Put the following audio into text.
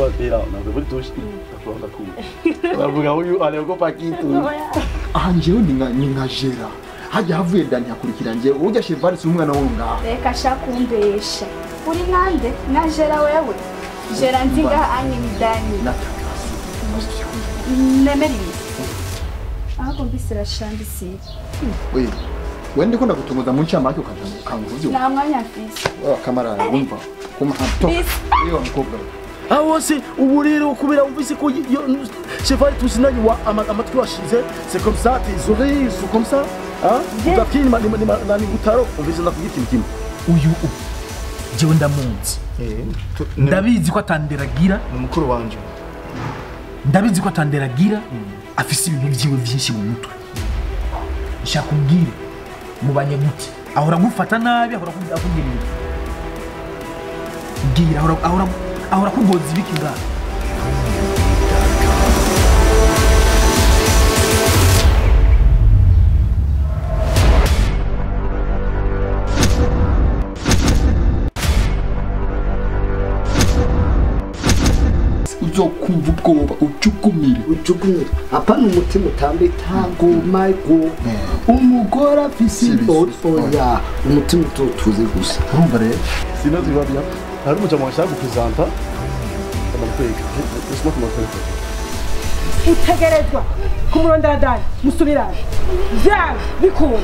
watera na buri tushi akunda ku bavuga uyu aleogopa kitu anjewe ni nka Gera hajya havuye Dani hakurikira nje ujya Cheval si umwana wo ngaho reka shakumbesha uri nande na Gera wewe Gera nzinga anyi ni Dani nemeri ako mbisira shambisi we wende ko ndagutunguza mu ncamake ukanguvuze na mwanya afise kamarara umva kuma hato iyo mukobwa awose ubu rero kubera umvise ko Cheval tusinanye wa amatwi washize c'est comme ça tes oreilles sont comme ça hein ugakini nani gutaro umvise ndakugira ikintu uyu jewe ndamunzi ndabizi ko atanderagira umukuru wanje ndabizi ko atanderagira afise ibintu byiwe byinshi mu mutwe nshaka umbwire mubanye gute ahora gufata nabi ahora kugira ngira ahora kugoza ibiki ngaho uzokumva ubwoba ucukumire apana umutima utambe tago mago umugore afise oya umutima utuze gusa urumva rero sinazi babya hari umuca mwashaka gupresenta amakwega usimo kumakwega utegerezwa kumurondera Dani musubirane byanga bikunda